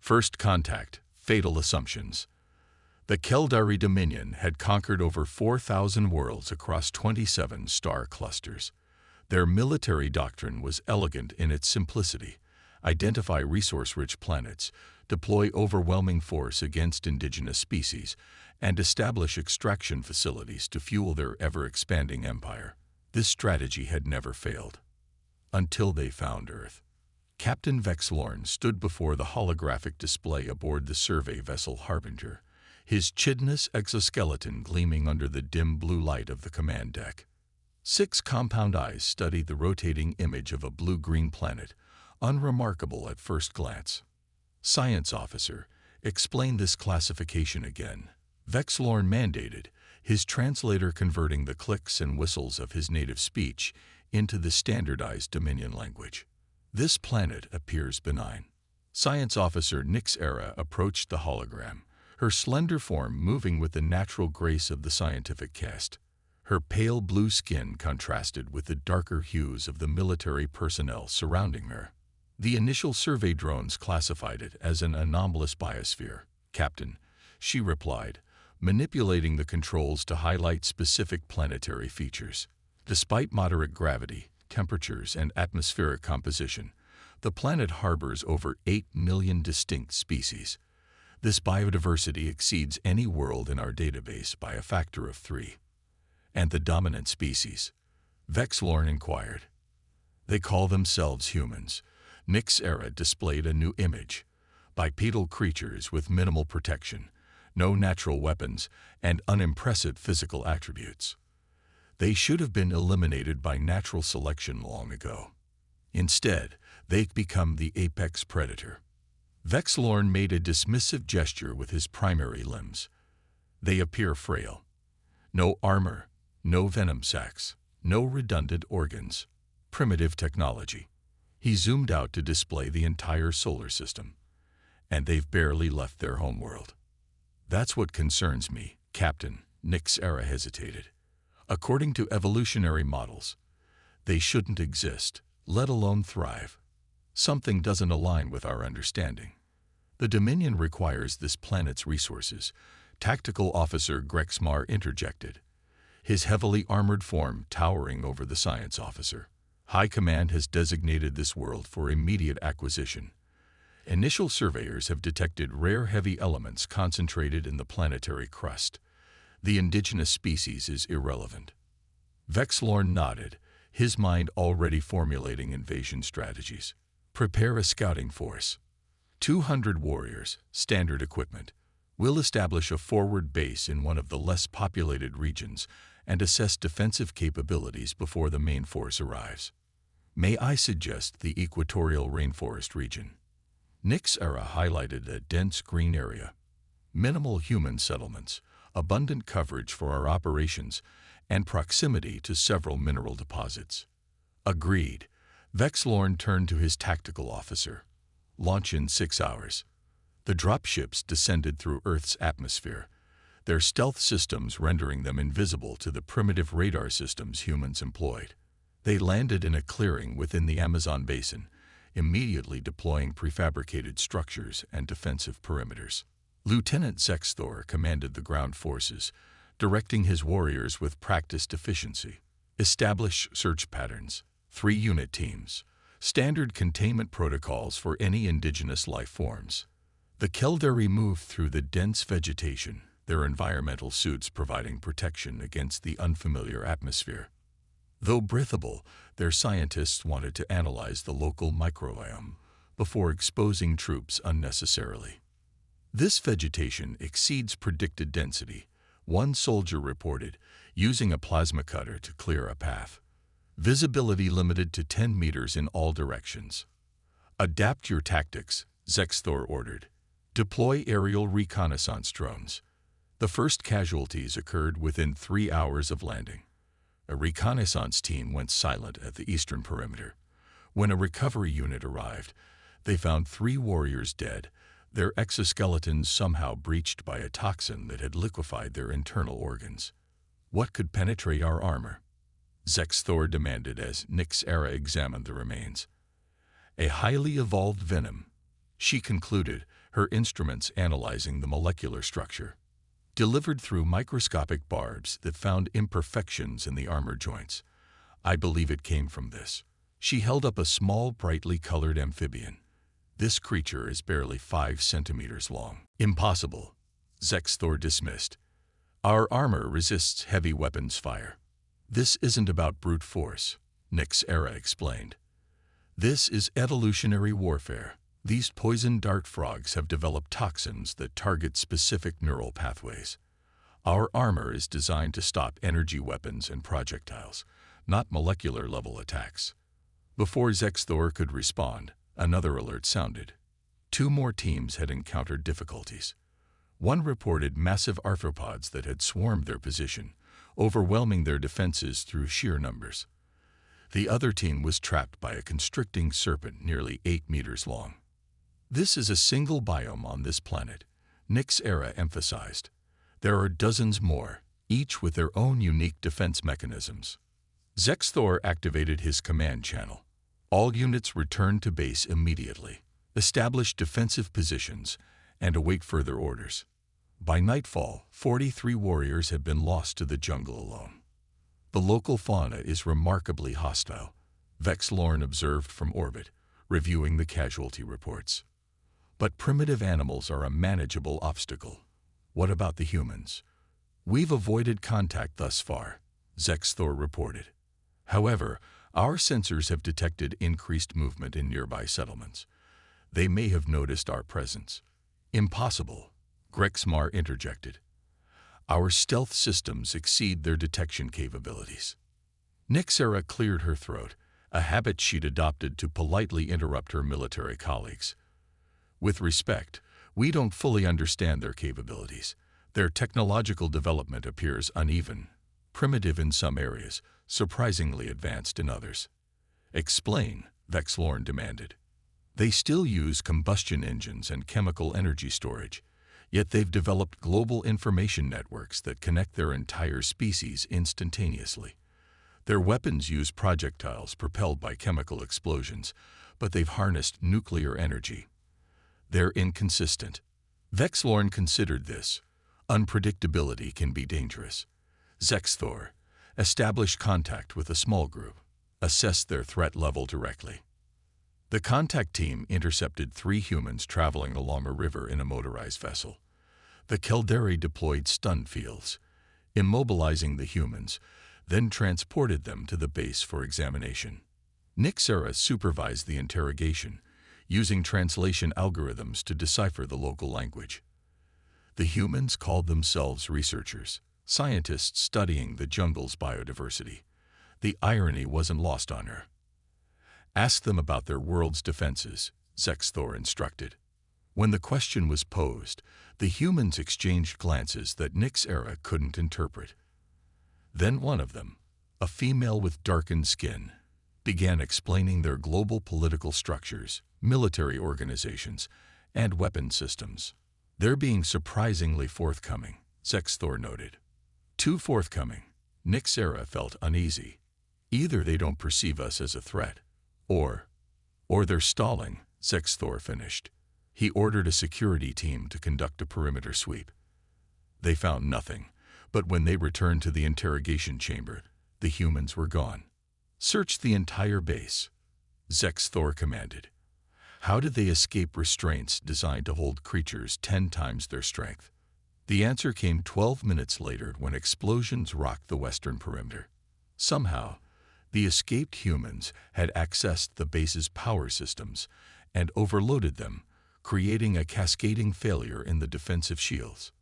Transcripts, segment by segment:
First contact, fatal assumptions. The Keldari Dominion had conquered over 4,000 worlds across 27 star clusters. Their military doctrine was elegant in its simplicity: identify resource-rich planets, deploy overwhelming force against indigenous species, and establish extraction facilities to fuel their ever-expanding empire. This strategy had never failed. Until they found Earth. Captain Vexlorn stood before the holographic display aboard the survey vessel Harbinger, his chitinous exoskeleton gleaming under the dim blue light of the command deck. 6 compound eyes studied the rotating image of a blue-green planet, unremarkable at first glance. Science officer, explain this classification again. Vexlorn mandated, his translator converting the clicks and whistles of his native speech into the standardized Dominion language. This planet appears benign. Science officer Nyx Era approached the hologram, her slender form moving with the natural grace of the scientific cast. Her pale blue skin contrasted with the darker hues of the military personnel surrounding her. The initial survey drones classified it as an anomalous biosphere. Captain, she replied, manipulating the controls to highlight specific planetary features. Despite moderate gravity, temperatures, and atmospheric composition, the planet harbors over 8 million distinct species. This biodiversity exceeds any world in our database by a factor of 3. And the dominant species? Vexlorn inquired. They call themselves humans. Nyx Era displayed a new image: bipedal creatures with minimal protection, no natural weapons, and unimpressive physical attributes. They should have been eliminated by natural selection long ago. Instead, they've become the apex predator. Vexlorn made a dismissive gesture with his primary limbs. They appear frail. No armor, no venom sacs, no redundant organs. Primitive technology. He zoomed out to display the entire solar system. And they've barely left their homeworld. That's what concerns me, Captain. Nyx Era hesitated. According to evolutionary models, they shouldn't exist, let alone thrive. Something doesn't align with our understanding. The Dominion requires this planet's resources, Tactical Officer Grexmar interjected, his heavily armored form towering over the science officer. High Command has designated this world for immediate acquisition. Initial surveyors have detected rare heavy elements concentrated in the planetary crust. The indigenous species is irrelevant. Vexlorn nodded, his mind already formulating invasion strategies. Prepare a scouting force. 200 warriors, standard equipment. We'll establish a forward base in one of the less populated regions and assess defensive capabilities before the main force arrives. May I suggest the equatorial rainforest region? Nyx Era highlighted a dense green area. Minimal human settlements, abundant coverage for our operations, and proximity to several mineral deposits. Agreed. Vexlorn turned to his tactical officer. Launch in 6 hours. The dropships descended through Earth's atmosphere, their stealth systems rendering them invisible to the primitive radar systems humans employed. They landed in a clearing within the Amazon basin, immediately deploying prefabricated structures and defensive perimeters. Lieutenant Zexthor commanded the ground forces, directing his warriors with practiced efficiency. Establish search patterns, 3 unit teams, standard containment protocols for any indigenous life forms. The Keldari moved through the dense vegetation, their environmental suits providing protection against the unfamiliar atmosphere. Though breathable, their scientists wanted to analyze the local microbiome before exposing troops unnecessarily. This vegetation exceeds predicted density, one soldier reported, using a plasma cutter to clear a path. Visibility limited to 10 meters in all directions. Adapt your tactics, Zexthor ordered. Deploy aerial reconnaissance drones. The first casualties occurred within 3 hours of landing. A reconnaissance team went silent at the eastern perimeter. When a recovery unit arrived, they found 3 warriors dead, their exoskeletons somehow breached by a toxin that had liquefied their internal organs. What could penetrate our armor? Zexthor demanded as Nyx Era examined the remains. A highly evolved venom, she concluded, her instruments analyzing the molecular structure, delivered through microscopic barbs that found imperfections in the armor joints. I believe it came from this. She held up a small, brightly colored amphibian. This creature is barely 5 centimeters long. Impossible, Zexthor dismissed. Our armor resists heavy weapons fire. This isn't about brute force, Nyxera explained. This is evolutionary warfare. These poison dart frogs have developed toxins that target specific neural pathways. Our armor is designed to stop energy weapons and projectiles, not molecular-level attacks. Before Zexthor could respond, another alert sounded. 2 more teams had encountered difficulties. One reported massive arthropods that had swarmed their position, overwhelming their defenses through sheer numbers. The other team was trapped by a constricting serpent nearly 8 meters long. This is a single biome on this planet, Nyxera emphasized. There are dozens more, each with their own unique defense mechanisms. Zexthor activated his command channel. All units returned to base immediately, establish defensive positions, and await further orders. By nightfall, 43 warriors had been lost to the jungle alone. The local fauna is remarkably hostile, Vexlorn observed from orbit, reviewing the casualty reports. But primitive animals are a manageable obstacle. What about the humans? We've avoided contact thus far, Zexthor reported. However, our sensors have detected increased movement in nearby settlements. They may have noticed our presence. Impossible, Grexmar interjected. Our stealth systems exceed their detection capabilities. Nyxera cleared her throat, a habit she'd adopted to politely interrupt her military colleagues. With respect, we don't fully understand their capabilities. Their technological development appears uneven, primitive in some areas, surprisingly advanced in others. Explain, Vexlorn demanded. They still use combustion engines and chemical energy storage, yet they've developed global information networks that connect their entire species instantaneously. Their weapons use projectiles propelled by chemical explosions, but they've harnessed nuclear energy. They're inconsistent. Vexlorn considered this. Unpredictability can be dangerous. Zexthor, establish contact with a small group. Assess their threat level directly. The contact team intercepted 3 humans traveling along a river in a motorized vessel. The Keldari deployed stun fields, immobilizing the humans, then transported them to the base for examination. Nyxera supervised the interrogation, using translation algorithms to decipher the local language. The humans called themselves researchers, scientists studying the jungle's biodiversity. The irony wasn't lost on her. Ask them about their world's defenses, Zexthor instructed. When the question was posed, the humans exchanged glances that Nyxera couldn't interpret. Then one of them, a female with darkened skin, began explaining their global political structures, military organizations, and weapon systems. They're being surprisingly forthcoming, Zexthor noted. Too forthcoming. Nyxera felt uneasy. Either they don't perceive us as a threat, or they're stalling, Zexthor finished. He ordered a security team to conduct a perimeter sweep. They found nothing, but when they returned to the interrogation chamber, the humans were gone. Search the entire base, Zexthor commanded. How did they escape restraints designed to hold creatures 10 times their strength? The answer came 12 minutes later when explosions rocked the western perimeter. Somehow, the escaped humans had accessed the base's power systems and overloaded them, creating a cascading failure in the defensive shields.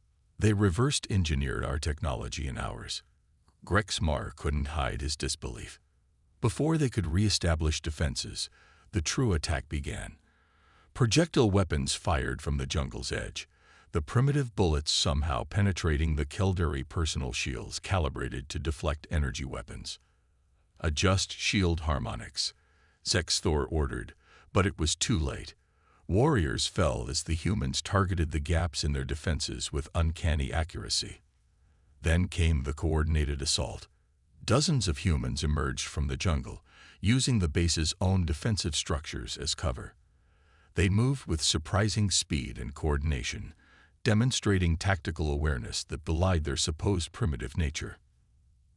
They reversed engineered our technology in hours. Grexmar couldn't hide his disbelief. Before they could re-establish defenses, the true attack began. Projectile weapons fired from the jungle's edge, the primitive bullets somehow penetrating the Keldari personal shields calibrated to deflect energy weapons. Adjust shield harmonics, Zexthor ordered, but it was too late. Warriors fell as the humans targeted the gaps in their defenses with uncanny accuracy. Then came the coordinated assault. Dozens of humans emerged from the jungle, using the base's own defensive structures as cover. They moved with surprising speed and coordination, demonstrating tactical awareness that belied their supposed primitive nature.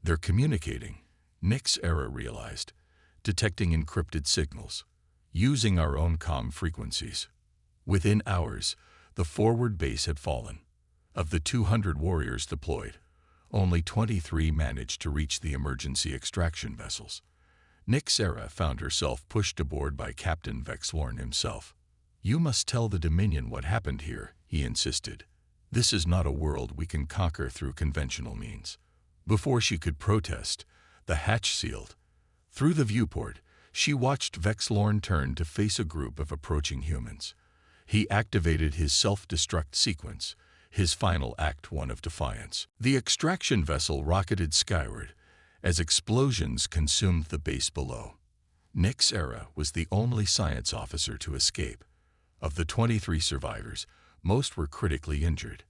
They're communicating, Nyx Era realized, detecting encrypted signals, using our own comm frequencies. Within hours, the forward base had fallen. Of the 200 warriors deployed, only 23 managed to reach the emergency extraction vessels. Nyx Era found herself pushed aboard by Captain Vexlorn himself. "You must tell the Dominion what happened here," he insisted. "This is not a world we can conquer through conventional means." Before she could protest, the hatch sealed. Through the viewport, she watched Vexlorn turn to face a group of approaching humans. He activated his self-destruct sequence, his final act one of defiance. The extraction vessel rocketed skyward as explosions consumed the base below. Nyx Era was the only science officer to escape. Of the 23 survivors, most were critically injured.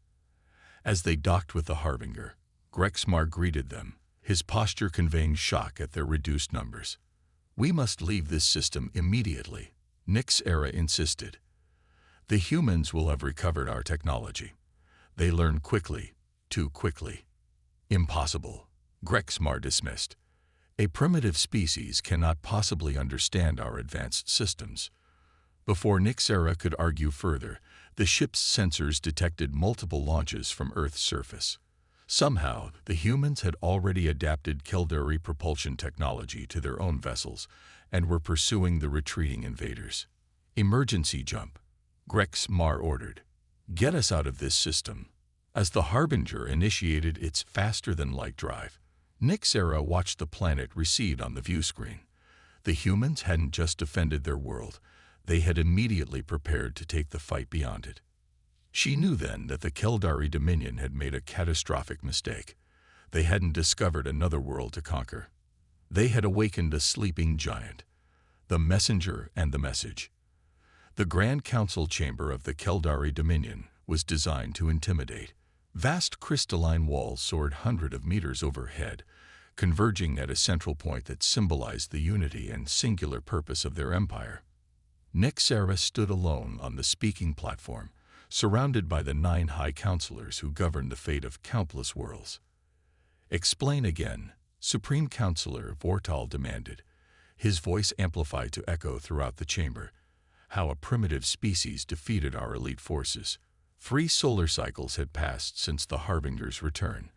As they docked with the Harbinger, Grexmar greeted them, his posture conveying shock at their reduced numbers. "We must leave this system immediately," Nyx Era insisted. "The humans will have recovered our technology. They learn quickly, too quickly." "Impossible," Grexmar dismissed. "A primitive species cannot possibly understand our advanced systems." Before Nyx Era could argue further, the ship's sensors detected multiple launches from Earth's surface. Somehow, the humans had already adapted Keldari propulsion technology to their own vessels and were pursuing the retreating invaders. "Emergency jump," Grexmar ordered. "Get us out of this system." As the Harbinger initiated its faster-than-light drive, Nyx Era watched the planet recede on the view screen. The humans hadn't just defended their world, they had immediately prepared to take the fight beyond it. She knew then that the Keldari Dominion had made a catastrophic mistake. They hadn't discovered another world to conquer. They had awakened a sleeping giant, the messenger and the message. The Grand Council chamber of the Keldari Dominion was designed to intimidate. Vast crystalline walls soared hundreds of meters overhead, converging at a central point that symbolized the unity and singular purpose of their empire. Nyx Era stood alone on the speaking platform, surrounded by the 9 high counselors who governed the fate of countless worlds. "Explain again," Supreme Counselor Vortal demanded, his voice amplified to echo throughout the chamber, "how a primitive species defeated our elite forces." 3 solar cycles had passed since the Harbinger's return.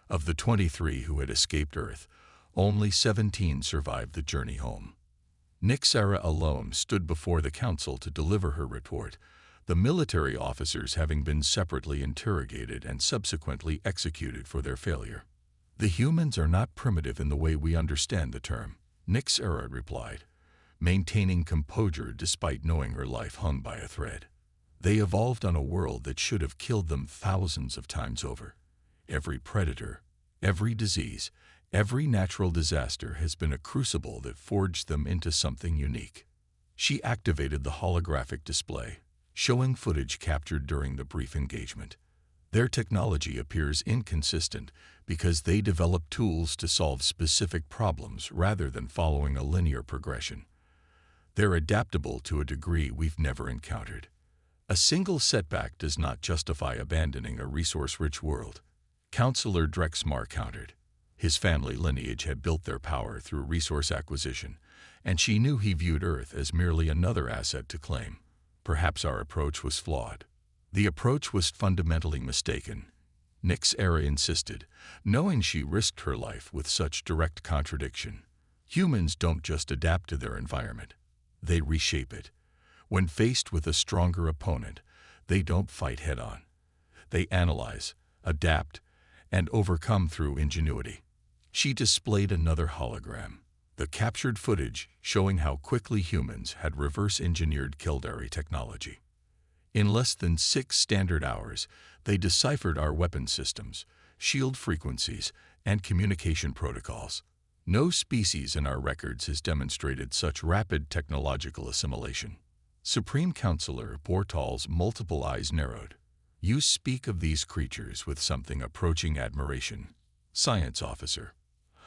Of the 23 who had escaped Earth, only 17 survived the journey home. Nyx Era alone stood before the council to deliver her report, the military officers having been separately interrogated and subsequently executed for their failure. "The humans are not primitive in the way we understand the term," Nyx Era replied, maintaining composure despite knowing her life hung by a thread. "They evolved on a world that should have killed them thousands of times over. Every predator, every disease, every natural disaster has been a crucible that forged them into something unique." She activated the holographic display, showing footage captured during the brief engagement. "Their technology appears inconsistent because they develop tools to solve specific problems rather than following a linear progression. They're adaptable to a degree we've never encountered. A single setback does not justify abandoning a resource-rich world," Counselor Drexmar countered. His family lineage had built their power through resource acquisition, and she knew he viewed Earth as merely another asset to claim. "Perhaps our approach was flawed." "The approach was fundamentally mistaken," Nyx Era insisted, knowing she risked her life with such direct contradiction. "Humans don't just adapt to their environment. They reshape it. When faced with a stronger opponent, they don't fight head-on. They analyze, adapt, and overcome through ingenuity." She displayed another hologram, the captured footage showing how quickly humans had reverse-engineered Keldari technology. "In less than 6 standard hours, they deciphered our weapon systems, shield frequencies, and communication protocols. No species in our records has demonstrated such rapid technological assimilation." Supreme Counselor Vortal's multiple eyes narrowed. "You speak of these creatures with something approaching admiration, Science Officer."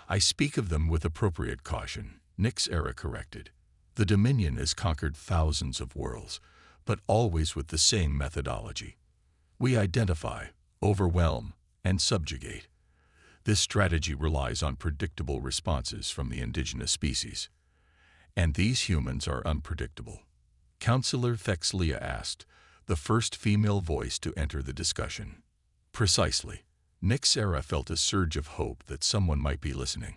"I speak of them with appropriate caution," Nyx Era corrected. "The Dominion has conquered thousands of worlds, but always with the same methodology. We identify, overwhelm, and subjugate. This strategy relies on predictable responses from the indigenous species. And these humans are unpredictable. Counselor Thexlia asked, the first female voice to enter the discussion. Precisely. Nyxera felt a surge of hope that someone might be listening.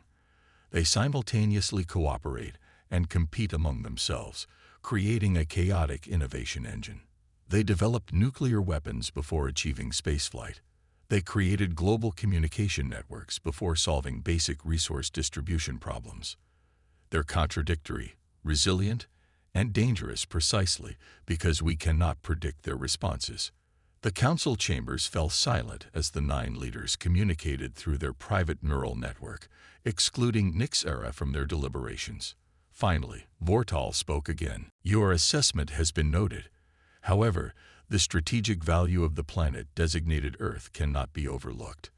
They simultaneously cooperate and compete among themselves, creating a chaotic innovation engine. They developed nuclear weapons before achieving spaceflight. They created global communication networks before solving basic resource distribution problems. They're contradictory, resilient, and dangerous precisely because we cannot predict their responses. The council chambers fell silent as the 9 leaders communicated through their private neural network, excluding Nyxera from their deliberations. Finally, Vortal spoke again. Your assessment has been noted. However, the strategic value of the planet designated Earth cannot be overlooked.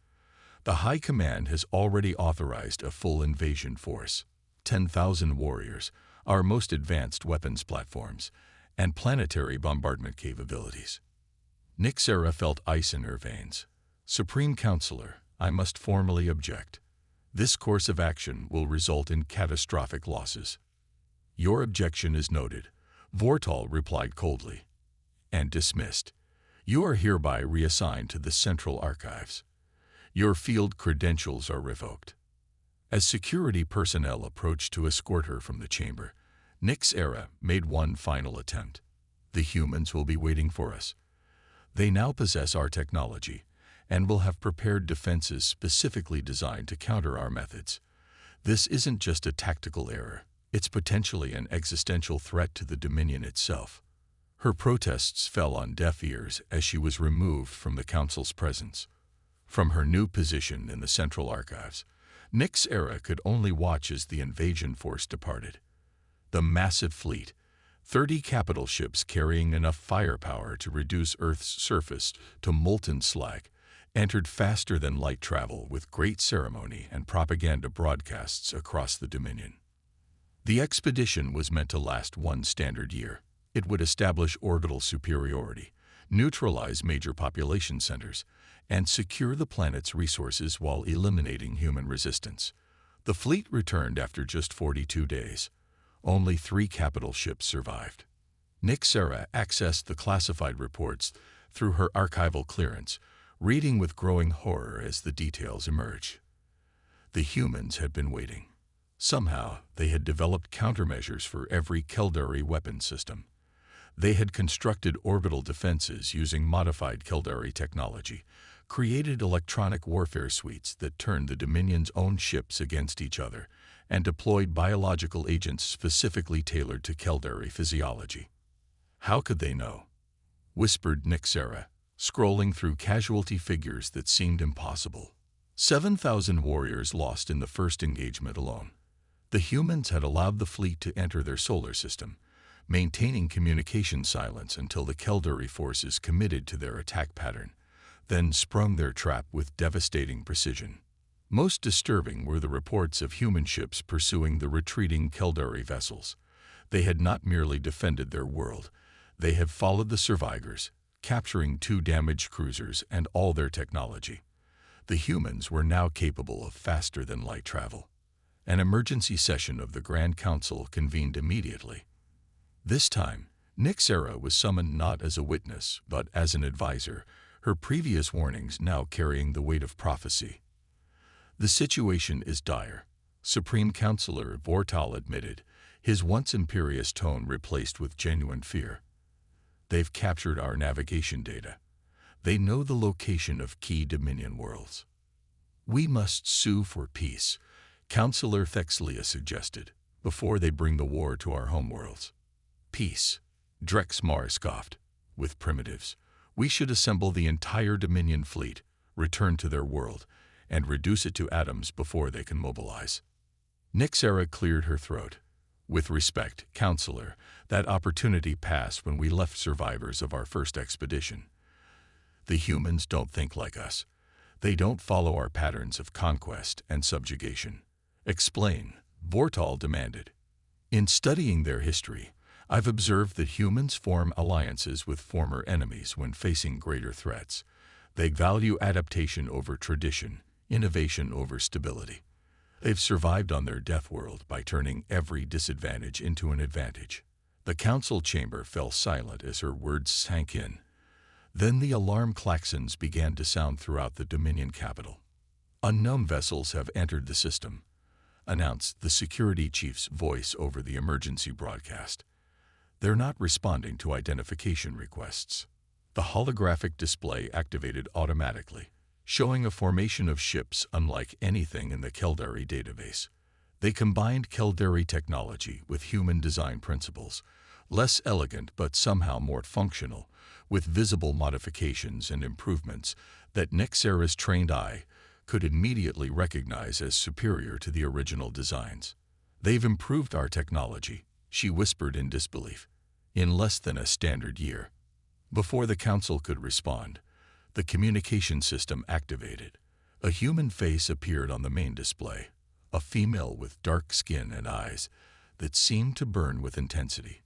The High Command has already authorized a full invasion force, 10,000 warriors, our most advanced weapons platforms, and planetary bombardment capabilities. Nyxera felt ice in her veins. Supreme Counselor, I must formally object. This course of action will result in catastrophic losses. Your objection is noted, Vortal replied coldly. And dismissed. You are hereby reassigned to the Central Archives. Your field credentials are revoked. As security personnel approached to escort her from the chamber, Nyxera made one final attempt. The humans will be waiting for us. They now possess our technology and will have prepared defenses specifically designed to counter our methods. This isn't just a tactical error, it's potentially an existential threat to the Dominion itself. Her protests fell on deaf ears as she was removed from the Council's presence. From her new position in the Central Archives, Nyxera could only watch as the invasion force departed. The massive fleet, 30 capital ships carrying enough firepower to reduce Earth's surface to molten slag, entered faster than light travel with great ceremony and propaganda broadcasts across the Dominion. The expedition was meant to last 1 standard year. It would establish orbital superiority, neutralize major population centers, and secure the planet's resources while eliminating human resistance. The fleet returned after just 42 days. Only 3 capital ships survived. Nyxera accessed the classified reports through her archival clearance, reading with growing horror as the details emerged. The humans had been waiting. Somehow, they had developed countermeasures for every Keldari weapon system. They had constructed orbital defenses using modified Keldari technology, created electronic warfare suites that turned the Dominion's own ships against each other, and deployed biological agents specifically tailored to Keldari physiology. How could they know? Whispered Nyxera, scrolling through casualty figures that seemed impossible. 7,000 warriors lost in the first engagement alone. The humans had allowed the fleet to enter their solar system, maintaining communication silence until the Keldari forces committed to their attack pattern, then sprung their trap with devastating precision. Most disturbing were the reports of human ships pursuing the retreating Keldari vessels. They had not merely defended their world, they had followed the survivors, capturing 2 damaged cruisers and all their technology. The humans were now capable of faster-than-light travel. An emergency session of the Grand Council convened immediately. This time, Nyxera was summoned not as a witness, but as an advisor, her previous warnings now carrying the weight of prophecy. The situation is dire, Supreme Counselor Vortal admitted, his once imperious tone replaced with genuine fear. They've captured our navigation data. They know the location of key Dominion worlds. We must sue for peace, Counselor Thexlia suggested, before they bring the war to our homeworlds. Peace, Drexmar scoffed. With primitives, we should assemble the entire Dominion fleet, return to their world, and reduce it to atoms before they can mobilize. Nyxera cleared her throat. With respect, Counselor, that opportunity passed when we left survivors of our first expedition. The humans don't think like us. They don't follow our patterns of conquest and subjugation. Explain, Vortal demanded. In studying their history, I've observed that humans form alliances with former enemies when facing greater threats. They value adaptation over tradition, innovation over stability. They've survived on their Deathworld by turning every disadvantage into an advantage. The council chamber fell silent as her words sank in. Then the alarm klaxons began to sound throughout the Dominion capital. "Unknown vessels have entered the system," announced the security chief's voice over the emergency broadcast. "They're not responding to identification requests." The holographic display activated automatically, showing a formation of ships unlike anything in the Caldari database. They combined Caldari technology with human design principles, less elegant but somehow more functional, with visible modifications and improvements that Nexera's trained eye could immediately recognize as superior to the original designs. "They've improved our technology," she whispered in disbelief, "in less than a standard year." Before the council could respond, the communication system activated. A human face appeared on the main display, a female with dark skin and eyes that seemed to burn with intensity.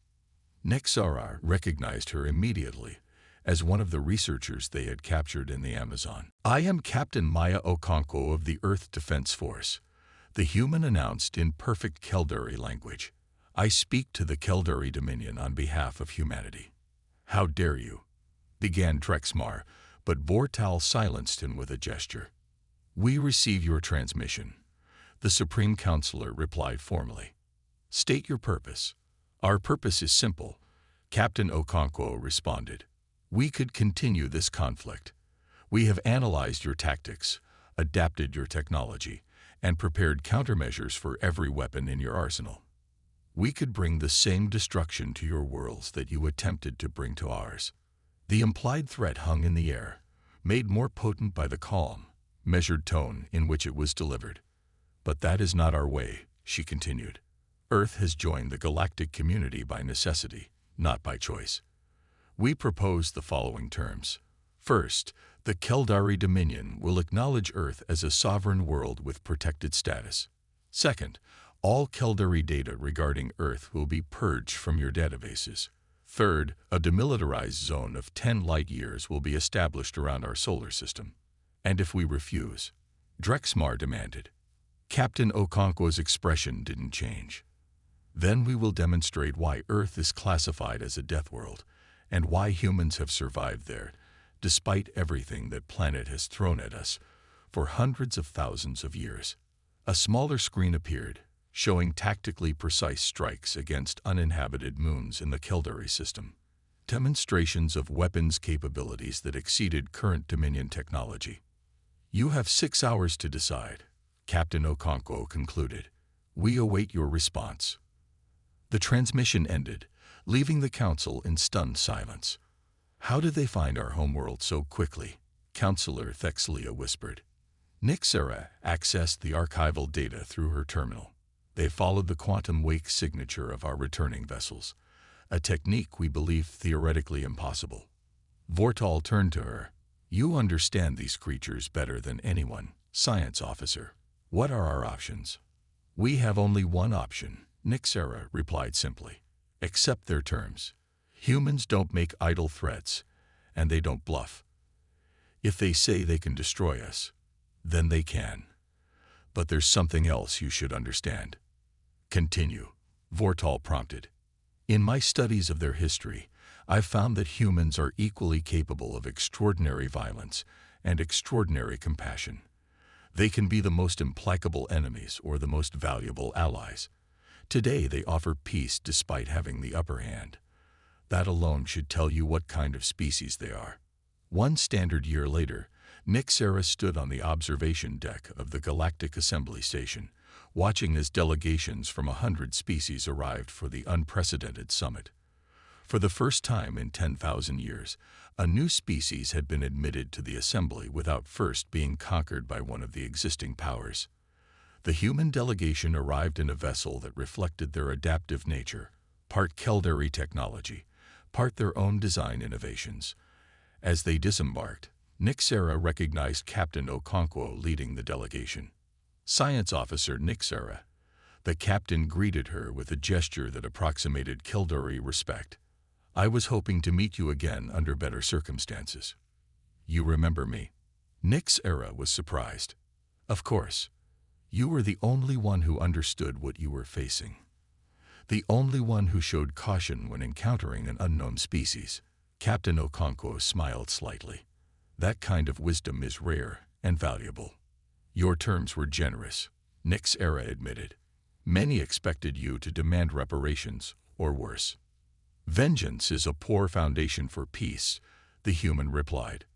Nexera recognized her immediately as one of the researchers they had captured in the Amazon. "I am Captain Maya Okonkwo of the Earth Defense Force," the human announced in perfect Caldari language. "I speak to the Caldari Dominion on behalf of humanity." "How dare you?" began Drexmar, but Vortal silenced him with a gesture. "We receive your transmission," the Supreme Counselor replied formally. "State your purpose." "Our purpose is simple," Captain Okonkwo responded. "We could continue this conflict. We have analyzed your tactics, adapted your technology, and prepared countermeasures for every weapon in your arsenal. We could bring the same destruction to your worlds that you attempted to bring to ours." The implied threat hung in the air, made more potent by the calm, measured tone in which it was delivered. "But that is not our way," she continued. "Earth has joined the galactic community by necessity, not by choice. We propose the following terms. First, the Caldari Dominion will acknowledge Earth as a sovereign world with protected status. Second, all Caldari data regarding Earth will be purged from your databases. Third, a demilitarized zone of 10 light-years will be established around our solar system. And if we refuse?" Drexmar demanded. Captain Okonkwo's expression didn't change. "Then we will demonstrate why Earth is classified as a death world, and why humans have survived there, despite everything that planet has thrown at us, for hundreds of thousands of years." A smaller screen appeared, showing tactically precise strikes against uninhabited moons in the Caldari system. Demonstrations of weapons capabilities that exceeded current Dominion technology. "You have 6 hours to decide," Captain Okonkwo concluded. "We await your response." The transmission ended, leaving the council in stunned silence. "How did they find our homeworld so quickly?" Counselor Thexlia whispered. Nexera accessed the archival data through her terminal. "They followed the quantum wake signature of our returning vessels, a technique we believe theoretically impossible." Vortal turned to her. "You understand these creatures better than anyone, science officer. What are our options?" "We have only one option," Nexera replied simply. "Accept their terms. Humans don't make idle threats, and they don't bluff. If they say they can destroy us, then they can. But there's something else you should understand." "Continue," Vortal prompted. "In my studies of their history, I've found that humans are equally capable of extraordinary violence and extraordinary compassion. They can be the most implacable enemies or the most valuable allies. Today they offer peace despite having the upper hand. That alone should tell you what kind of species they are." 1 standard year later, Nexera stood on the observation deck of the Galactic Assembly Station, watching as delegations from 100 species arrived for the unprecedented summit. For the first time in 10,000 years, a new species had been admitted to the assembly without first being conquered by one of the existing powers. The human delegation arrived in a vessel that reflected their adaptive nature, part Caldari technology, part their own design innovations. As they disembarked, Nexera recognized Captain Okonkwo leading the delegation. "Science Officer Nexera, The captain greeted her with a gesture that approximated Kildare respect. "I was hoping to meet you again under better circumstances." "You remember me?" Nyxera was surprised. "Of course. You were the only one who understood what you were facing. The only one who showed caution when encountering an unknown species." Captain Okonkwo smiled slightly. "That kind of wisdom is rare and valuable." "Your terms were generous," Nyxera admitted. "Many expected you to demand reparations, or worse." "Vengeance is a poor foundation for peace," the human replied.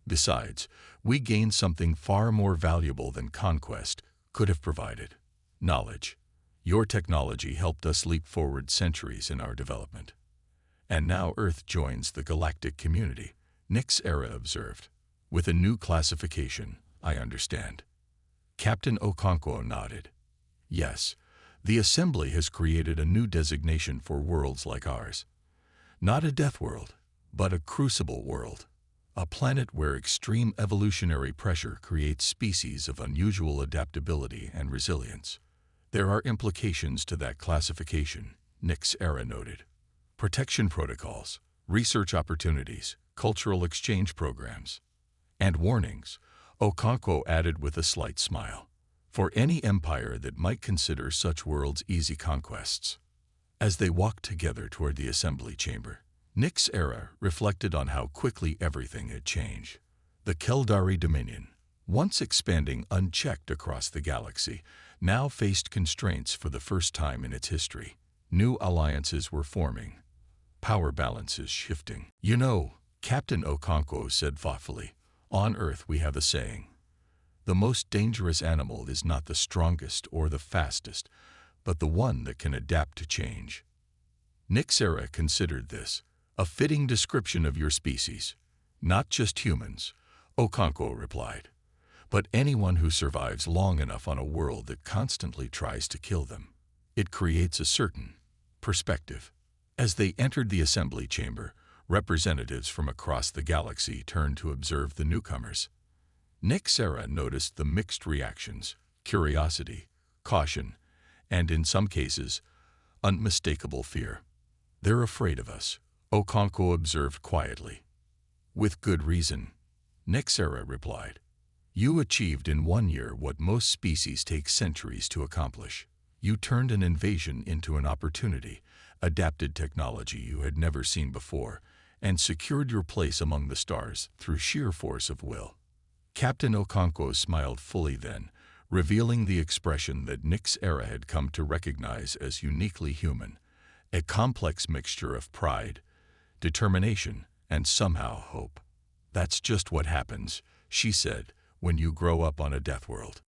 "Besides, we gained something far more valuable than conquest could have provided: knowledge. Your technology helped us leap forward centuries in our development." "And now Earth joins the galactic community," Nyxera observed. "With a new classification, I understand." Captain Okonkwo nodded. "Yes, the Assembly has created a new designation for worlds like ours. Not a Deathworld, but a crucible world. A planet where extreme evolutionary pressure creates species of unusual adaptability and resilience. There are implications to that classification," Nyxera noted. "Protection protocols, research opportunities, cultural exchange programs, and warnings," Okonkwo added with a slight smile, "for any empire that might consider such worlds easy conquests." As they walked together toward the assembly chamber, Nyxera reflected on how quickly everything had changed. The Kildare Dominion, once expanding unchecked across the galaxy, now faced constraints for the first time in its history. New alliances were forming, power balances shifting. "You know," Captain Okonkwo said thoughtfully, "on Earth we have a saying: the most dangerous animal is not the strongest or the fastest, but the one that can adapt to change." Nyxera considered this a fitting description of your species. "Not just humans," Okonkwo replied, "but anyone who survives long enough on a world that constantly tries to kill them. It creates a certain perspective." As they entered the assembly chamber, representatives from across the galaxy turned to observe the newcomers. Nyxera noticed the mixed reactions: curiosity, caution, and in some cases, unmistakable fear. "They're afraid of us," Okonkwo observed quietly. "With good reason," Nyxera replied. "You achieved in 1 year what most species take centuries to accomplish. You turned an invasion into an opportunity, adapted technology you had never seen before, and secured your place among the stars through sheer force of will." Captain Okonkwo smiled fully then, revealing the expression that Nyxera had come to recognize as uniquely human: a complex mixture of pride, determination, and somehow hope. "That's just what happens," she said, "when you grow up on a Deathworld."